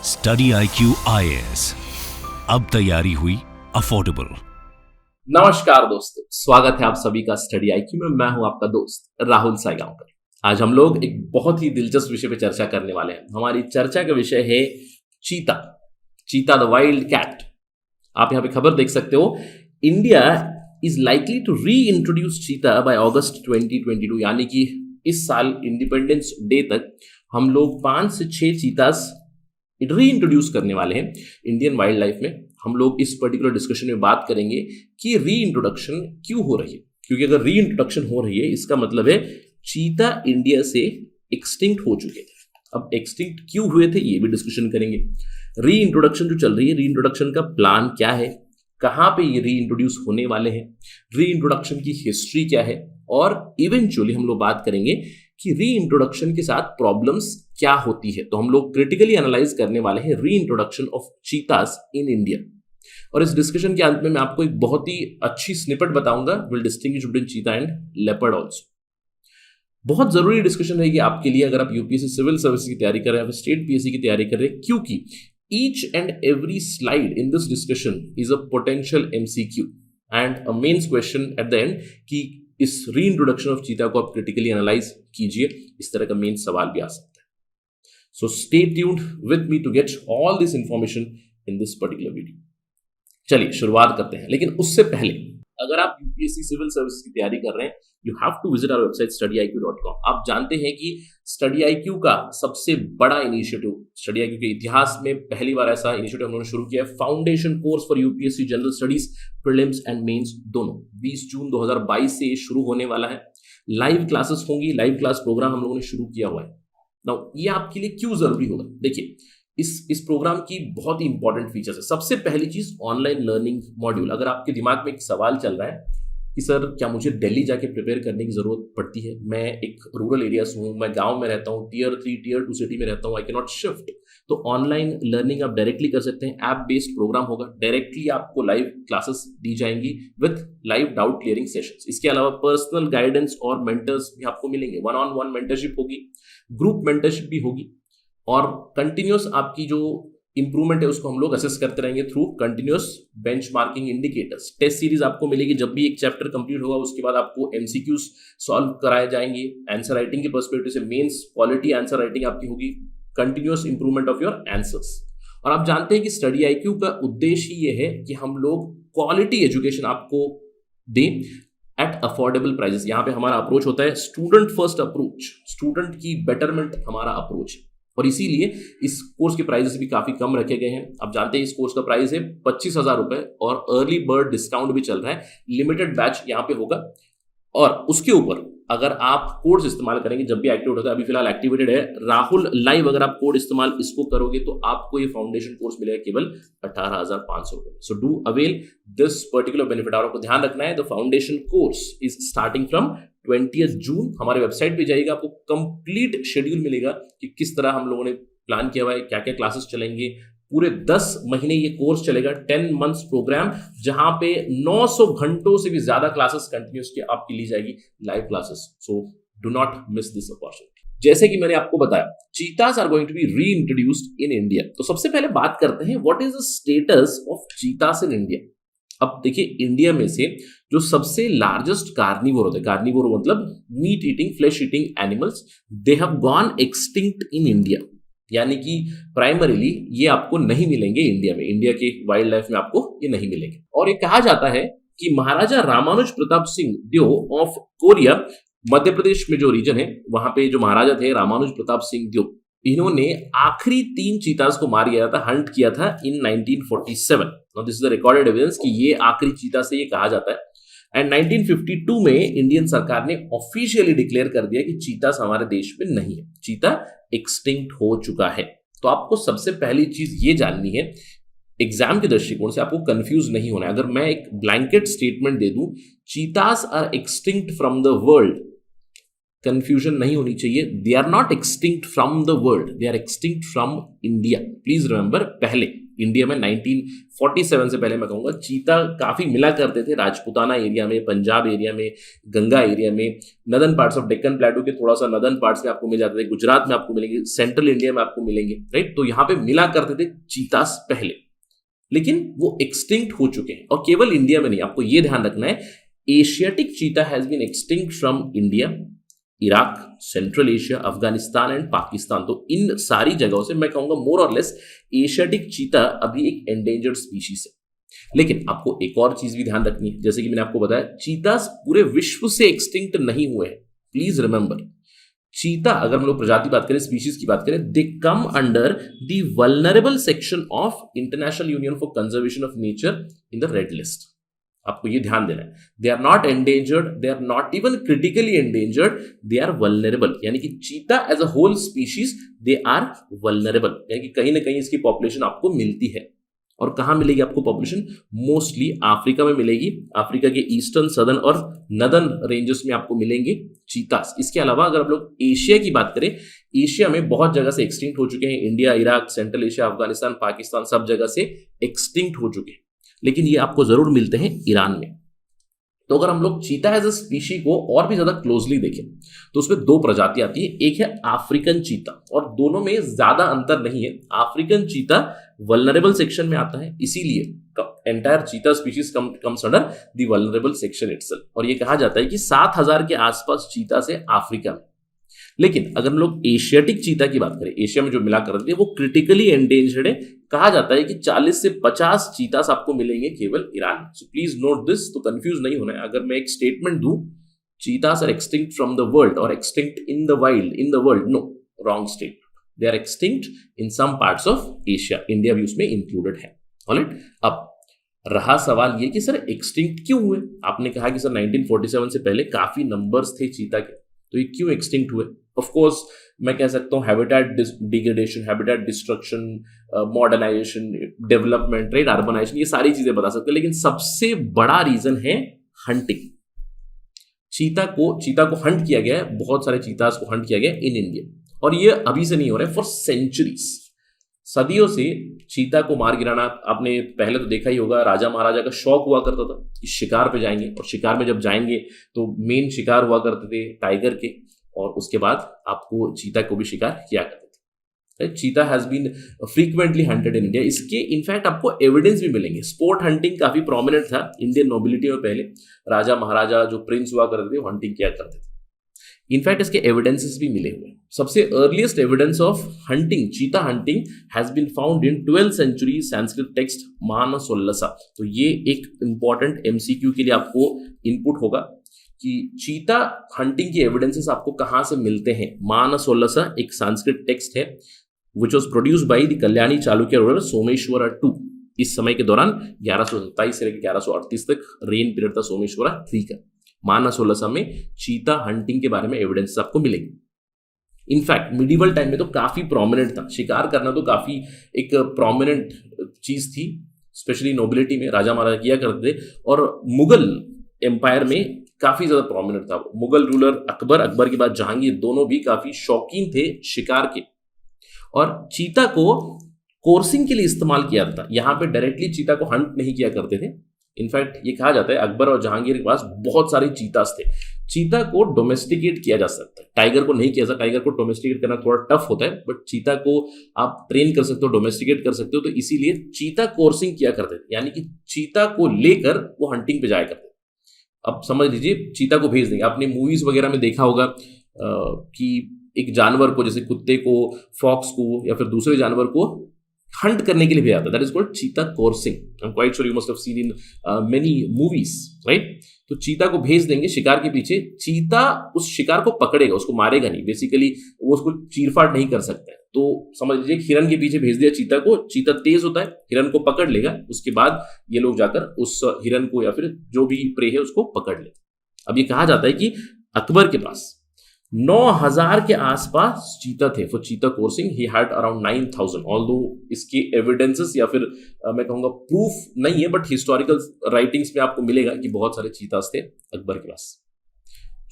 Study IQ IAS, अब तैयारी हुई अफोर्डेबल। नमस्कार दोस्तों, स्वागत है आप सभी का स्टडी IQ में। मैं हूं आपका दोस्त राहुल साईगांवकर। आज हम लोग एक बहुत ही दिलचस्प विषय पे चर्चा करने वाले हैं। हमारी चर्चा का विषय है चीता, चीता द वाइल्ड कैट। आप यहाँ पे खबर देख सकते हो, India is likely to reintroduce cheetah by August 2022, यानी कि इस साल इंडिपेंडेंस डे तक हम लोग 5 से 6 चीतास री इंट्रोड्यूस करने वाले हैं इंडियन वाइल्ड लाइफ में। हम लोग इस पर्टिकुलर डिस्कशन में बात करेंगे कि री इंट्रोडक्शन क्यों हो रही है, क्योंकि अगर री इंट्रोडक्शन हो रही है इसका मतलब है चीता इंडिया से एक्सटिंक्ट हो चुके थे। अब एक्सटिंक्ट क्यों हुए थे ये भी डिस्कशन करेंगे। री इंट्रोडक्शन जो चल रही है, री इंट्रोडक्शन का प्लान क्या है, कहाँ पे ये री इंट्रोड्यूस होने वाले हैं, री इंट्रोडक्शन की हिस्ट्री क्या है, और इवेंचुअली हम लोग बात करेंगे कि री इंट्रोडक्शन के साथ प्रॉब्लम्स क्या होती है। तो हम लोग क्रिटिकली एनालाइज करने वाले हैं री introduction of cheetahs in India. और इस डिस्कशन के अंत में मैं आपको एक बहुत ही अच्छी स्निपेट बताऊंगा, विल डिस्टिंग्विश बिटवीन चीता एंड लेपर्ड आल्सो। बहुत जरूरी डिस्कशन रहेगी आपके लिए अगर आप यूपीएससी सिविल सर्विस की तैयारी कर रहे हैं या स्टेट पीएससी की तैयारी कर रहे हैं, क्योंकि each and every slide in this discussion is a potential MCQ and a mains question at the end कि इस री इंट्रोडक्शन ऑफ चीता को आप क्रिटिकली एनालाइज कीजिए, इस तरह का मेन सवाल भी आ सकता है। So stay tuned with me to get all this information in this particular video. चलिए शुरुआत करते हैं, लेकिन उससे पहले अगर आप यूपीएससी सिविल सर्विस की तैयारी कर रहे हैं, you have to visit our website studyIQ.com। आप जानते हैं कि स्टडी IQ का सबसे बड़ा इनिशिएटिव, स्टडी IQ के इतिहास में पहली बार ऐसा इनिशिएटिव उन्होंने शुरू किया है, foundation course for UPSC general studies prelims and mains दोनों। 20 जून 2022 से शुरू होने वाला है। लाइव क्लासेस होंगी, लाइव क्लास प्रोग्राम हम लोगों ने शुरू किया हुआ है। नाउ ये आपके लिए क्यों जरूरी होगा, देखिए इस प्रोग्राम की बहुत ही इंपॉर्टेंट फीचर्स है। सबसे पहली चीज ऑनलाइन लर्निंग मॉड्यूल। अगर आपके दिमाग में एक सवाल चल रहा है कि सर क्या मुझे दिल्ली जाके प्रिपेयर करने की जरूरत पड़ती है, मैं एक रूरल एरिया से हूँ, मैं गांव में रहता हूँ, टियर 3 टियर 2 सिटी में रहता हूँ, आई कैन नॉट शिफ्ट, तो ऑनलाइन लर्निंग आप डायरेक्टली कर सकते हैं। ऐप बेस्ड प्रोग्राम होगा, डायरेक्टली आपको लाइव क्लासेस दी जाएंगी with live doubt clearing sessions. इसके अलावा पर्सनल गाइडेंस और मेंटर्स भी आपको मिलेंगे, 1-on-1 मेंटरशिप होगी, ग्रुप मेंटरशिप भी होगी, और कंटिन्यूस आपकी जो इंप्रूवमेंट है उसको हम लोग असेस करते रहेंगे through continuous benchmarking indicators. Test series आपको मिलेगी, जब भी एक चैप्टर कंप्लीट होगा उसके बाद आपको MCQs सॉल्व कराए जाएंगे। आंसर राइटिंग के पर्सपेक्टिव से मेंस क्वालिटी आंसर राइटिंग आपकी होगी, continuous improvement of your answers. और आप जानते हैं कि स्टडी IQ का उद्देश्य ये है कि हम लोग क्वालिटी एजुकेशन आपको दें एट अफोर्डेबल प्राइसेस। यहाँ पे हमारा अप्रोच होता है स्टूडेंट फर्स्ट अप्रोच, स्टूडेंट की बेटरमेंट हमारा अप्रोच है, और इसीलिए इस कोर्स के प्राइसेस भी काफी कम रखे गए हैं। आप जानते हैं इस कोर्स का प्राइस है 25,000 रुपए, और अर्ली बर्ड डिस्काउंट भी चल रहा है, लिमिटेड बैच यहाँ पे होगा। और उसके ऊपर अगर आप कोड्स इस्तेमाल करेंगे जब भी एक्टिवेट होता है, अभी फिलहाल एक्टिवेटेड है राहुल लाइव, अगर आप कोड इस्तेमाल इसको करोगे तो आपको ये फाउंडेशन कोर्स मिलेगा केवल 18,500 रुपए। So do avail this particular benefit. और आपको ध्यान रखना है the foundation course is starting from 20 जून। हमारे वेबसाइट पे जाइएगा, आपको कंप्लीट शेड्यूल मिलेगा कि किस तरह हम लोगों ने प्लान किया हुआ है, क्या क्या क्लासेस चलेंगे। पूरे 10 महीने ये कोर्स चलेगा, 10 मंथ्स प्रोग्राम, जहां पे 900 घंटों से भी ज्यादा क्लासेस कंटिन्यूस की आपकी ली जाएगी, live classes. So do not miss this opportunity. जैसे कि मैंने आपको बताया, cheetahs are going to be reintroduced in India. तो सबसे पहले बात करते हैं what is the status of cheetahs in India. अब देखिए, इंडिया में से जो सबसे लार्जेस्ट कार्निवोर होते हैं, कार्निवोर मतलब meat eating flesh eating animals, they have gone extinct in India, यानी कि प्राइमरीली ये आपको नहीं मिलेंगे इंडिया में, इंडिया के वाइल्ड लाइफ में आपको ये नहीं मिलेंगे। और ये कहा जाता है कि महाराजा रामानुज प्रताप सिंह ड्यो ऑफ कोरिया, मध्य प्रदेश में जो रीजन है वहां पे जो महाराजा थे रामानुज प्रताप सिंह ड्यो, इन्होंने आखिरी 3 चीतास को मार गया था, हंट किया था इन 1947। Now this is the recorded evidence कि ये आखिरी चीता से ये कहा जाता है। एंड 1952 में इंडियन सरकार ने ऑफिशियली डिक्लेयर कर दिया कि चीतास हमारे देश में नहीं है, चीता एक्सटिंक्ट हो चुका है। तो आपको सबसे पहली चीज ये जाननी है, एग्जाम के दृष्टिकोण से आपको कंफ्यूज नहीं होना है। अगर मैं एक ब्लैंकेट स्टेटमेंट दे दूं, cheetahs are extinct from the world, confusion नहीं होनी चाहिए। They are not extinct from the world, they are extinct from India. Please remember, पहले इंडिया में 1947 से पहले मैं कहूँगा चीता काफ़ी मिला करते थे राजपूताना एरिया में, पंजाब एरिया में, गंगा एरिया में, नदर्न पार्ट्स ऑफ डेक्कन प्लेटू के थोड़ा सा नदर्न पार्ट्स में आपको मिल जाते थे, गुजरात में आपको मिलेंगे, सेंट्रल इंडिया में आपको मिलेंगे, राइट। तो यहाँ पे मिला करते थे चीतास पहले, लेकिन वो एक्सटिंक्ट हो चुके हैं। और केवल इंडिया में नहीं, आपको ये ध्यान रखना है, Asiatic cheetah has been extinct from India, Iraq, Central Asia, Afghanistan and Pakistan. तो इन सारी जगहों से मैं कहूंगा मोर और लेस एशियाटिक चीता अभी एक एंडेंजर्ड स्पीशीज है। लेकिन आपको एक और चीज भी ध्यान रखनी है, जैसे कि मैंने आपको बताया, चीतास पूरे विश्व से एक्सटिंक्ट नहीं हुए हैं। प्लीज रिमेंबर, चीता अगर हम लोग प्रजाति बात करें, स्पीशीज की बात करें, they come under the vulnerable section of international union for conservation of nature in the red list. आपको ये ध्यान देना है, they are not endangered, they are not even critically endangered, they are vulnerable. यानी कि cheetah as a whole species they are vulnerable, यानी कि कहीं ना कहीं इसकी पॉपुलेशन आपको मिलती है। और कहां मिलेगी आपको पॉपुलेशन? मोस्टली अफ्रीका में मिलेगी, अफ्रीका के ईस्टर्न, सदर्न और नदर्न रेंजेस में आपको मिलेंगे चीतास। इसके अलावा अगर आप लोग एशिया की बात करें, एशिया में बहुत जगह से एक्सटिंक्ट हो चुके हैं, India, Iraq, Central Asia, Afghanistan, Pakistan, सब जगह से एक्सटिंक्ट हो चुके हैं, लेकिन ये आपको जरूर मिलते हैं ईरान में। तो अगर हम लोग चीता एज अ स्पीशी को और भी ज्यादा क्लोजली देखें तो उसमें दो प्रजाति आती है, एक है अफ्रीकन चीता, और दोनों में ज्यादा अंतर नहीं है। अफ्रीकन चीता वल्नरेबल सेक्शन में आता है, इसीलिए एंटायर चीता species comes under the vulnerable section itself. और ये कहा जाता है कि 7000 के आसपास चीता से अफ्रीका में। लेकिन अगर हम लोग एशियाटिक चीता की बात करें, एशिया में जो मिला करते हैं वो क्रिटिकली एंडेंजर्ड है। कहा जाता है कि 40 से 50 चीतास आपको मिलेंगे केवल ईरान में। सो प्लीज नोट दिस, तो कंफ्यूज नहीं होना है। अगर मैं एक स्टेटमेंट दूं, cheetahs are extinct from the world और extinct in the wild, in the world, no, wrong statement. They are extinct in some parts of Asia, India भी उसमें इंक्लूडेड है। ऑलराइट, अब रहा सवाल ये कि सर एक्सटिंक्ट क्यों हुए? आपने कहा कि सर 1947 से पहले काफी नंबर्स थे चीता के, तो ये क्यों एक्सटिंक्ट हुए? ऑफ कोर्स मैं कह सकता हूँ habitat degradation, habitat destruction, modernisation, development, right, urbanisation, ये सारी चीजें बता सकते हैं। लेकिन सबसे बड़ा रीजन है हंटिंग। चीता को हंट किया गया है, बहुत सारे चीतास को हंट किया गया इन इंडिया, और ये अभी से नहीं हो रहा है, फॉर सेंचुरीज, सदियों से चीता को मार गिराना। आपने पहले तो देखा ही होगा, राजा महाराजा का शौक हुआ करता था कि शिकार पे जाएंगे, और शिकार में जब जाएंगे तो मेन शिकार हुआ करते थे टाइगर के, और उसके बाद आपको चीता को भी शिकार किया करते थे। Cheetah has been frequently hunted in India. इसके इनफैक्ट आपको एविडेंस भी मिलेंगे। स्पोर्ट हंटिंग काफी प्रोमिनेंट था इंडियन नोबिलिटी में, पहले राजा महाराजा जो प्रिंस हुआ करते थे वो हंटिंग किया करते थे। इनफैक्ट इसके एविडेंसेस भी मिले हुए हैं। सबसे earliest evidence of hunting, cheetah hunting, has been found in 12th century Sanskrit text Manasollasa. तो ये एक इंपॉर्टेंट एमसीक्यू के लिए आपको इनपुट होगा कि चीता हंटिंग की एविडेंसेस आपको कहां से मिलते हैं। मानसोल्लसा एक संस्कृत टेक्स्ट है which was produced by the Kalyani Chalukya ruler Someshwara II। इस समय के दौरान 1127 से लेकर 1138 तक रेन पीरियड था सोमेश्वरा III का। मानसोल्लसा में चीता हंटिंग के बारे में एविडेंस आपको मिलेंगे। इनफैक्ट मिडिवल टाइम में तो काफी प्रोमिनेंट था, शिकार करना तो काफी एक प्रोमिनेंट चीज थी, स्पेशली नोबिलिटी में राजा महाराजा किया करते थे, और मुगल एम्पायर में काफी ज्यादा प्रोमिनेंट था। मुगल रूलर अकबर के बाद जहांगीर, दोनों भी काफी शौकीन थे शिकार के, और चीता को कोर्सिंग के लिए इस्तेमाल किया था। यहां पे डायरेक्टली चीता को हंट नहीं किया करते थे। इनफैक्ट ये कहा जाता है अकबर और जहांगीर के पास बहुत सारे चीतास थे। चीता को डोमेस्टिकेट किया जा सकता है, टाइगर को नहीं किया जा सकता। टाइगर को डोमेस्टिकेट करना थोड़ा टफ होता है, बट चीता को आप ट्रेन कर सकते हो, डोमेस्टिकेट कर सकते हो। तो इसीलिए चीता कोर्सिंग किया करते थे, यानी कि चीता को लेकर वो हंटिंग पे जाया करते। अब समझ लीजिए चीता को भेज देंगे। आपने मूवीज वगैरह में देखा होगा कि एक जानवर को, जैसे कुत्ते को, फॉक्स को, या फिर दूसरे जानवर को हंट करने के लिए भेजा जाता है। That is called cheetah coursing. I am quite sure you must have seen in many movies, right. तो चीता को भेज देंगे शिकार के पीछे। चीता उस शिकार को पकड़ेगा, उसको मारेगा नहीं, बेसिकली वो उसको चीरफाड़ नहीं कर सकता है। तो समझ लीजिए हिरन के पीछे भेज दिया चीता को, चीता तेज होता है, हिरन को पकड़ लेगा, उसके बाद ये लोग जाकर उस हिरन को या फिर जो भी प्रे है उसको पकड़ लेते। अब ये कहा जाता है कि अकबर के पास 9000 के आसपास चीता थे। फॉर चीता कोर्सिंग ही हैड अराउंड 9000, ऑल्दो इसके एविडेंसेस या फिर मैं कहूंगा प्रूफ नहीं है, बट हिस्टोरिकल राइटिंग्स में आपको मिलेगा कि बहुत सारे चीतास थे अकबर के पास।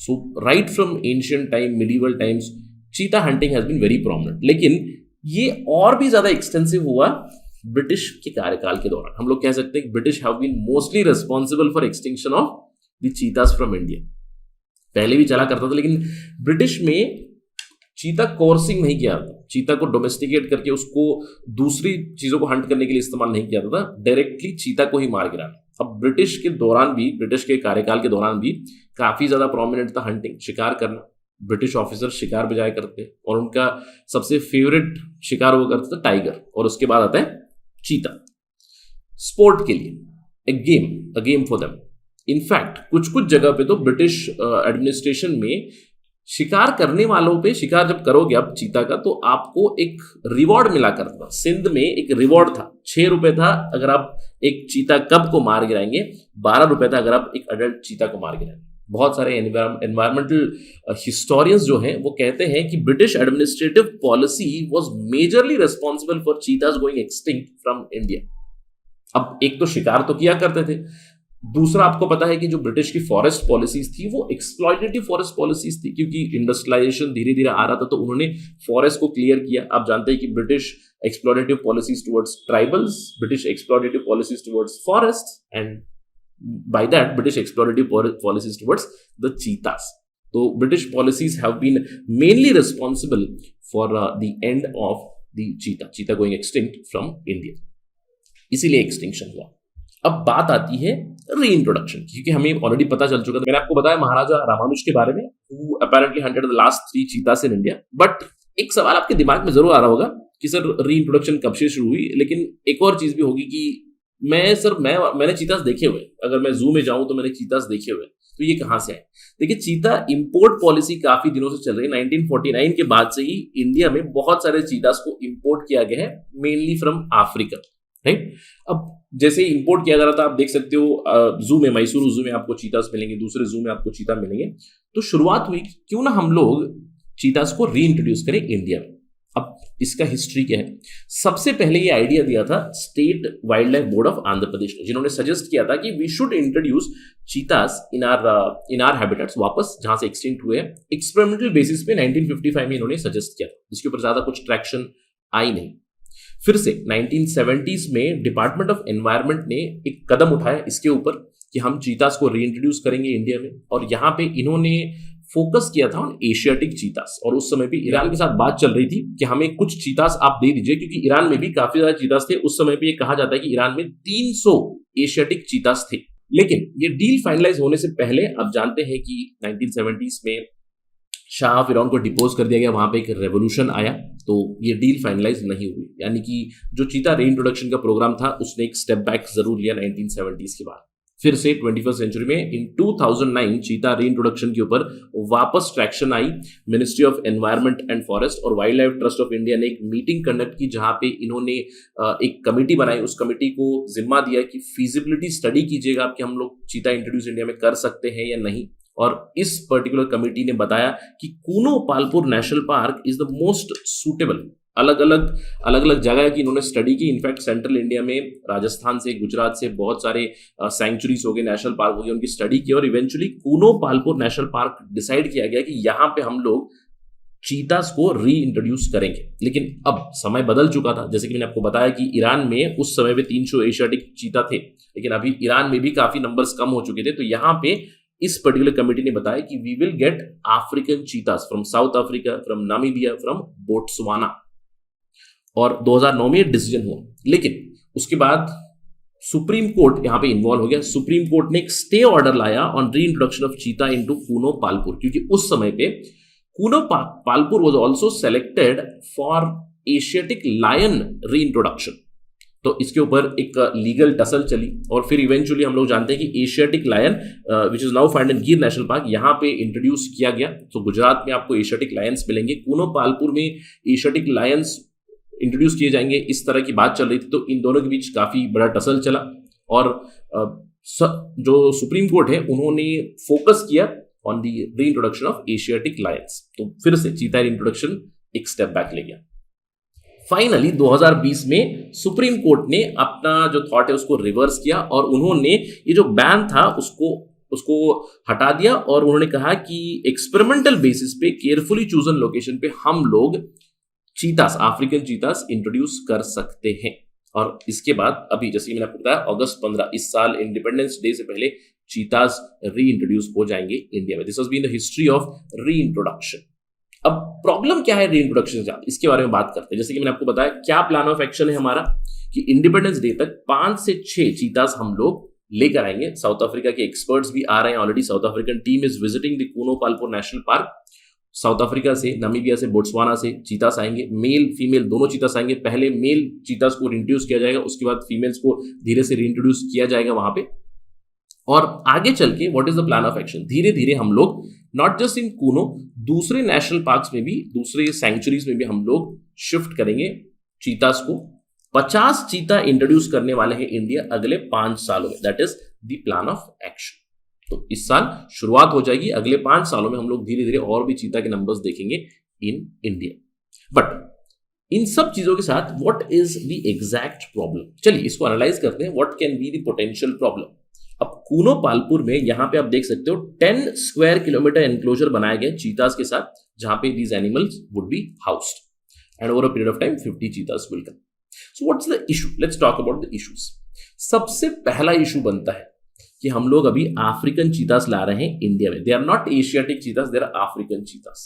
So right from ancient time, medieval times, cheetah hunting has been very prominent. लेकिन ये और भी ज्यादा एक्सटेंसिव हुआ ब्रिटिश के कार्यकाल के दौरान हम लोग कह सकते हैं कि British have been mostly responsible for extinction of the cheetahs from India. पहले भी चला करता था, लेकिन ब्रिटिश में चीता कोर्सिंग नहीं किया था, चीता को डोमेस्टिकेट करके उसको दूसरी चीजों को हंट करने के लिए इस्तेमाल नहीं किया था, डायरेक्टली चीता को ही मार गिराना। अब ब्रिटिश के दौरान भी, ब्रिटिश के कार्यकाल के दौरान भी काफी ज्यादा प्रोमिनेंट था हंटिंग, शिकार करना। ब्रिटिश ऑफिसर शिकार बजाया करते और उनका सबसे फेवरेट शिकार वो करता था टाइगर, और उसके बाद आता है चीता। स्पोर्ट के लिए a game for them. In fact कुछ कुछ जगह पे तो ब्रिटिश एडमिनिस्ट्रेशन में शिकार करने वालों पे, शिकार जब करोगे आप चीता का, तो आपको एक रिवॉर्ड मिला करता था। सिंध में एक रिवॉर्ड था, 6 रुपए था अगर आप एक चीता कब को मार गिराएंगे, 12 रुपए था अगर आप एक अडल्ट चीता को मार गिराएंगे। बहुत सारे एनवायरमेंटल हिस्टोरियंस जो हैं वो कहते हैं कि British administrative policy was majorly responsible for चीतास going extinct from India. अब एक तो शिकार तो किया करते थे, दूसरा आपको पता है कि जो ब्रिटिश की फॉरेस्ट पॉलिसीज थी वो एक्सप्लॉयटेटिव फॉरेस्ट पॉलिसीज थी, क्योंकि इंडस्ट्रियलाइजेशन धीरे धीरे आ रहा था, तो उन्होंने फॉरेस्ट को क्लियर किया। आप जानते हैं कि British exploitative policies towards tribals, British exploitative policies towards forest, and by that British explorative policies towards the cheetahs. So British policies have been mainly responsible for the end of the cheetah going extinct from India. इसीलिए extinction हुआ। अब बात आती है reintroduction, क्योंकि हमें already पता चल चुका था, मैंने आपको बताया महाराजा रामानुज के बारे में, who apparently hunted the last 3 cheetahs in India. But एक सवाल आपके दिमाग में जरूर आ रहा होगा कि सर रीइंट्रोडक्शन कब से शुरू हुई, लेकिन एक और चीज भी होगी कि मैंने चीतास देखे हुए, अगर मैं जू में जाऊं तो मैंने चीतास देखे हुए, तो ये कहां से आए? देखिए, चीता इंपोर्ट पॉलिसी काफी दिनों से चल रही है। 1949 के बाद से ही इंडिया में बहुत सारे चीतास को इंपोर्ट किया गया है, मेनली फ्रॉम अफ्रीका, राइट। अब जैसे इंपोर्ट किया जा रहा था, आप देख सकते हो जू में, मैसूर जू में आपको चीतास मिलेंगे, दूसरे जू में आपको चीता मिलेंगे। तो शुरुआत हुई क्यों ना हम लोग चीतास को रीइंट्रोड्यूस करें इंडिया में। अब इसका हिस्ट्री क्या है? सबसे पहले ये आइडिया दिया था state wildlife board of Andhra Pradesh ने, जिन्होंने सजेस्ट किया था कि we should introduce cheetahs in our habitats, वापस जहां से एक्सटिंक्ट हुए, एक्सपेरिमेंटल बेसिस पे 1955 में इन्होंने सजेस्ट किया, जिसके ऊपर ज्यादा कुछ ट्रैक्शन आई नहीं। फिर से 1970s में डिपार्टमेंट ऑफ एनवायरनमेंट ने एक कदम उठाया इसके ऊपर कि हम चीतास को रीइंट्रोड्यूस करेंगे इंडिया में, और यहाँ पे इन्होंने फोकस किया था ऑन एशियाटिक चीतास। और उस समय भी ईरान के साथ बात चल रही थी कि हमें कुछ चीतास आप दे दीजिए, क्योंकि ईरान में भी काफी ज्यादा चीतास थे। उस समय भी ये कहा जाता है कि ईरान में 300 एशियाटिक चीतास थे। लेकिन ये डील फाइनलाइज होने से पहले आप जानते हैं कि 1970s में शाह ऑफ ईरान को डिपोज कर दिया गया, वहां पे एक रेवोल्यूशन आया, तो ये डील फाइनलाइज नहीं हुई। यानी कि जो चीता रीइंट्रोडक्शन का प्रोग्राम था उसने एक स्टेप बैक जरूर लिया 1970s के बाद। फिर से 21st सेंचुरी में इन 2009 चीता रीइंट्रोडक्शन के ऊपर वापस ट्रैक्शन आई। Ministry of environment and forest और wildlife trust of India ने एक मीटिंग कंडक्ट की, जहां पे इन्होंने एक कमेटी बनाई। उस कमेटी को जिम्मा दिया कि फीजिबिलिटी स्टडी कीजिएगा कि हम लोग चीता इंट्रोड्यूस इंडिया में कर सकते हैं या नहीं। और इस पर्टिकुलर कमेटी ने बताया कि Kuno Palpur national park is the most suitable. अलग अलग जगह की इन्होंने स्टडी की। इनफैक्ट सेंट्रल इंडिया में राजस्थान से, गुजरात से बहुत सारे सैंक्चुरीज हो गए, नेशनल पार्क हो गए, उनकी स्टडी की और eventually Kuno Palpur national park decide किया गया कि यहाँ पे हम लोग चीतास को रीइंट्रोड्यूस करेंगे। लेकिन अब समय बदल चुका था, जैसे कि मैंने आपको बताया कि ईरान में उस समय पे 300 एशियाटिक चीता थे, लेकिन अभी ईरान में भी काफी नंबर्स कम हो चुके थे। तो यहाँ पे इस पर्टिकुलर कमेटी ने बताया कि we will get African cheetahs from South Africa, from Namibia, from Botswana. और 2009 में डिसीजन हुआ, लेकिन उसके बाद सुप्रीम कोर्ट यहां पे इन्वॉल्व हो गया। सुप्रीम कोर्ट ने एक स्टे ऑर्डर लाया on reintroduction of cheetah into Kuno Palpur, क्योंकि उस समय पे Kuno Palpur was also selected for Asiatic lion reintroduction. तो इसके ऊपर एक लीगल टसल चली और फिर इवेंचुअली हम लोग जानते हैं कि Asiatic lion which is now found in Gir National park, यहाँ पे इंट्रोड्यूस किया गया। तो गुजरात में आपको एशियाटिक लायंस मिलेंगे, कूनो पालपुर में एशियाटिक लायंस इंट्रोड्यूस किए जाएंगे, इस तरह की बात चल रही थी। तो इन दोनों के बीच काफी बड़ा टसल चला और जो सुप्रीम कोर्ट है उन्होंने फोकस किया on the reintroduction of Asiatic Lions. तो फिर से चीता इंट्रोडक्शन एक स्टेप बैक ले गया। फाइनली 2020 में सुप्रीम कोर्ट ने अपना जो थॉट है उसको रिवर्स किया और उन्होंने ये जो बैन था उसको हटा दिया और उन्होंने कहा कि एक्सपेरिमेंटल बेसिस पे केयरफुली चूजन लोकेशन पे हम लोग चीतास, अफ्रीकन चीतास इंट्रोड्यूस कर सकते हैं। और इसके बाद अभी जैसे कि मैंने आपको बताया अगस्त 15 इस साल इंडिपेंडेंस डे से पहले चीतास री इंट्रोड्यूस हो जाएंगे इंडिया में। This was been the history of reintroduction. अब प्रॉब्लम क्या है री इंट्रोडक्शन के साथ, इसके बारे में बात करते हैं। जैसे कि मैंने आपको बताया क्या प्लान ऑफ एक्शन है हमारा कि इंडिपेंडेंस डे तक 5 से 6 चीतास हम लोग लेकर आएंगे। साउथ अफ्रीका के एक्सपर्ट्स भी आ रहे हैं already. South African team is visiting the Kuno Palpur national park. South Africa से, नामीबिया से, बोट्सवाना से चीतास आएंगे, मेल फीमेल दोनों चीतास आएंगे। पहले मेल चीतास को रिंट्रोड्यूस किया जाएगा, उसके बाद फीमेल्स को धीरे से रिंट्रोड्यूस किया जाएगा वहां पे। और आगे चल के what is the plan of action, धीरे धीरे हम लोग नॉट जस्ट इन कूनो, दूसरे नेशनल पार्क्स में भी, दूसरे सेंचुरीज में भी हम लोग शिफ्ट करेंगे चीतास को। 50 चीता इंट्रोड्यूस करने वाले हैं इंडिया अगले 5 सालों में। That is the plan of action. तो इस साल शुरुआत हो जाएगी, अगले 5 सालों में हम लोग धीरे धीरे और भी चीता के नंबर्स देखेंगे इन इंडिया। बट इन सब चीजों के साथ what is the exact problem, चलिए इसको एनालाइज करते हैं। What can be the potential problem. अब कूनो पालपुर में यहां पे आप देख सकते हो 10 स्क्वायर किलोमीटर एनक्लोजर बनाया गया चीतास के साथ, जहां पे these animals would be housed and over a period of time 50 चीतास will come. So what's the issue, let's talk about the issues. सबसे पहला इशू बनता है कि हम लोग अभी अफ्रीकन चीतास ला रहे हैं इंडिया में। They are not Asiatic cheetahs, they are African cheetahs.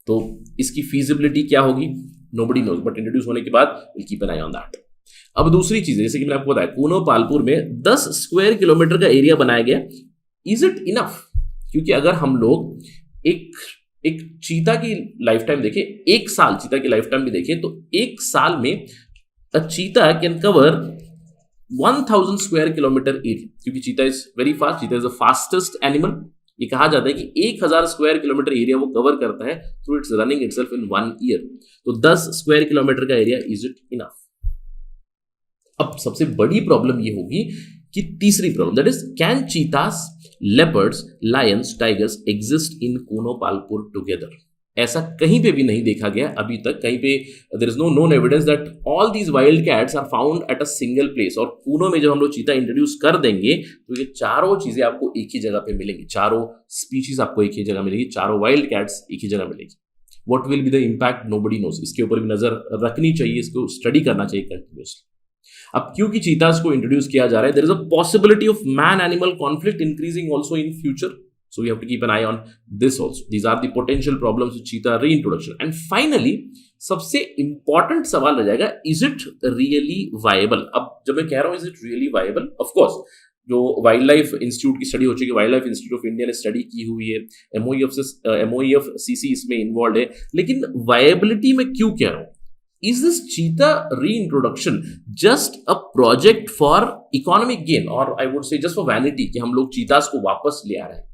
तो इसकी फीजिबिलिटी क्या होगी, नोबडी नोज, बट इंट्रोड्यूस होने के बाद will keep an eye on that. अब दूसरी चीज, जैसे कि मैंने आपको बताया कूनो पालपुर में 10 स्क्वायर किलोमीटर का एरिया बनाया गया। Is it enough? क्योंकि अगर हम लोग एक चीता की लाइफ टाइम देखें, एक साल चीता की लाइफ टाइम भी देखें, तो एक साल में a cheetah can cover 1000 square kilometre area. क्योंकि cheetah is very fast, cheetah is the fastest animal. ये कहा जाता है कि 1000 स्क्वायर किलोमीटर एरिया वो कवर करता है through its running itself in 1 year. तो 10 स्क्वायर किलोमीटर का एरिया, इज इट इनफ? अब सबसे बड़ी प्रॉब्लम ये होगी कि तीसरी problem, that is can cheetahs, leopards, lions, tigers exist in Kuno Palpur together. ऐसा कहीं पे भी नहीं देखा गया अभी तक, कहीं पे there is no known evidence that all these wild cats are found at a single place. और कूनो में जब हम लोग चीता इंट्रोड्यूस कर देंगे तो ये चारों चीजें आपको एक ही जगह पे मिलेंगी, चारों स्पीशीज आपको एक ही जगह मिलेगी, चारों वाइल्ड कैट्स एक ही जगह मिलेगी। What will be the impact, nobody knows. इसके ऊपर भी नजर रखनी चाहिए, इसको स्टडी करना चाहिए कंटिन्यूसली। अब क्योंकि चीतास को इंट्रोड्यूस किया जा रहा है, there is a possibility of man animal conflict increasing also in future, so we have to keep an eye on this also. These are the potential problems with cheetah reintroduction. And finally, सबसे important सवाल रह जाएगा, is it really viable? अब जब मैं कह रहा हूं is it really viable, of course जो वाइल्ड लाइफ इंस्टीट्यूट की स्टडी हो चुकी है, wild life institute of India ने स्टडी की हुई है, MOEFCC इसमें इन्वॉल्व है, लेकिन वायबिलिटी में क्यों कह रहा हूं? Is this cheetah reintroduction just a project for economic gain, or I would say just for vanity, कि हम लोग चीतास को वापस ले आ रहे हैं?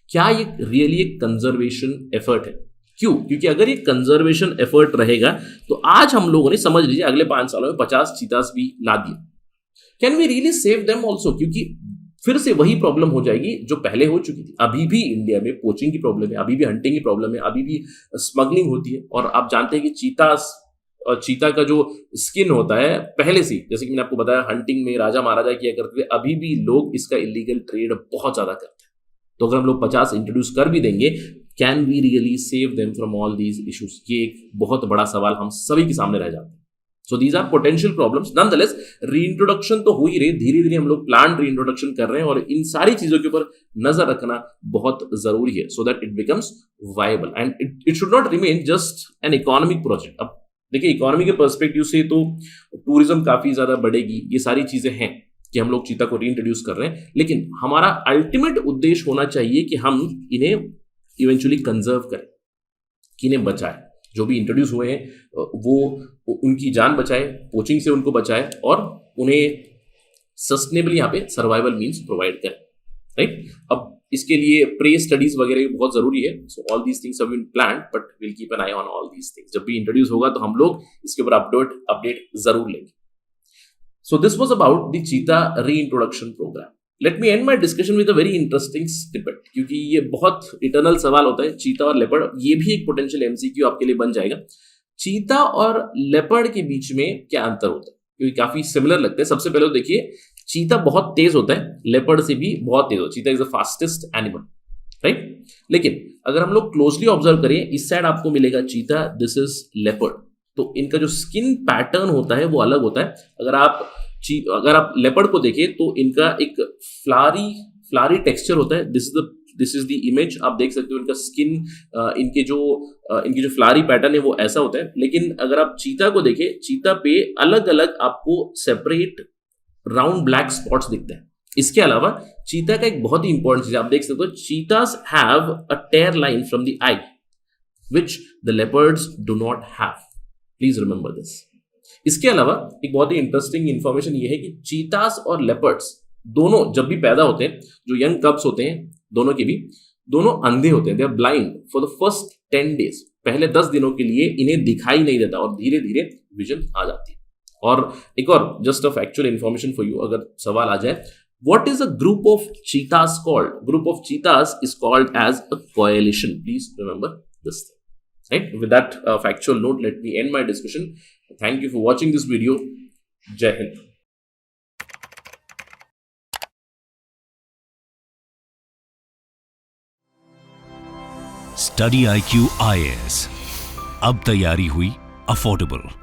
क्या ये रियली एक कंजर्वेशन एफर्ट है? क्यों? क्योंकि अगर ये कंजर्वेशन एफर्ट रहेगा तो आज हम लोगों ने, समझ लीजिए अगले 5 सालों में 50 चीतास भी ला दिए, can we really save them also? क्योंकि फिर से वही प्रॉब्लम हो जाएगी जो पहले हो चुकी थी। अभी भी इंडिया में पोचिंग की प्रॉब्लम है, अभी भी हंटिंग की प्रॉब्लम है, अभी भी स्मगलिंग होती है। और आप जानते हैं कि चीता का जो स्किन होता है पहले से, जैसे कि मैंने आपको बताया हंटिंग में राजा महाराजा किया करते थे, अभी भी लोग इसका इलीगल ट्रेड बहुत ज्यादा करते हैं। तो अगर हम लोग 50 इंट्रोड्यूस कर भी देंगे, can we really save them from all these issues? ये एक बहुत बड़ा सवाल हम सभी के सामने रह जाता है। So these are potential problems. Nonetheless reintroduction तो हो ही रही, धीरे धीरे हम लोग प्लान रीइंट्रोडक्शन कर रहे हैं, और इन सारी चीजों के ऊपर नजर रखना बहुत जरूरी है so that it becomes viable and it should not remain just an economic project. अब देखिए इकोनॉमी के पर्सपेक्टिव से तो टूरिज्म काफी ज्यादा बढ़ेगी, ये सारी चीजें हैं कि हम लोग चीता को रीइंट्रोड्यूस कर रहे हैं, लेकिन हमारा अल्टीमेट उद्देश्य होना चाहिए कि हम इन्हें इवेंचुअली कंजर्व करें, कि इन्हें बचाए। जो भी इंट्रोड्यूस हुए हैं वो उनकी जान बचाए, पोचिंग से उनको बचाए, और उन्हें सस्टेनेबल यहाँ पे सर्वाइवल मीन्स प्रोवाइड करें, राइट? अब इसके लिए प्रे स्टडीज वगैरह भी बहुत जरूरी है। So all these things have been planned, but will keep an eye on all these things. जब भी इंट्रोड्यूस होगा तो हम लोग इसके ऊपर अपडेट जरूर लेंगे। So this was about the cheetah reintroduction program. Let me end my discussion with a very interesting snippet, क्योंकि ये बहुत इटर्नल सवाल होता है, चीता और लेपर्ड। ये भी एक पोटेंशियल MCQ आपके लिए बन जाएगा। चीता और लेपर्ड के बीच में क्या अंतर होता है? क्योंकि काफी सिमिलर लगते हैं। सबसे पहले तो देखिए, चीता बहुत तेज होता है, लेपर्ड से भी बहुत तेज होता है। चीता is the fastest animal, right? लेकिन अगर हम लोग क्लोजली ऑब्जर्व करें, इस साइड आपको मिलेगा चीता, दिस इज लेपर्ड। तो इनका जो स्किन पैटर्न होता है वो अलग होता है। अगर आप लेपर्ड को देखें तो इनका एक फ्लारी टेक्सचर होता है। दिस इज द इमेज, आप देख सकते हो इनका स्किन, इनकी जो फ्लारी पैटर्न है वो ऐसा होता है। लेकिन अगर आप चीता को देखें, चीता पे अलग अलग आपको सेपरेट राउंड ब्लैक स्पॉट्स दिखते हैं। इसके अलावा चीता का एक बहुत ही इंपॉर्टेंट चीज आप देख सकते हो, cheetahs have a tear line from the eye which the leopards do not have. Please remember this. इसके अलावा एक बहुत ही इंटरेस्टिंग इंफॉर्मेशन ये है कि चीतास और लेपर्ड्स दोनों जब भी पैदा होते हैं, जो यंग कब्स होते हैं दोनों के भी, दोनों अंधे होते हैं। They are blind for the first 10 days। पहले 10 दिनों के लिए इन्हें दिखाई नहीं देता और धीरे धीरे विजन आ जाती है। और एक और just of actual information for you, अगर सवाल आ जाए, what is a group of cheetahs called? Group of cheetahs is called as a coalition. Please remember this thing. Right? With that factual note, let me end my discussion. Thank you for watching this video. Jai Hind. Study IQ IAS. अब तैयारी हुई affordable.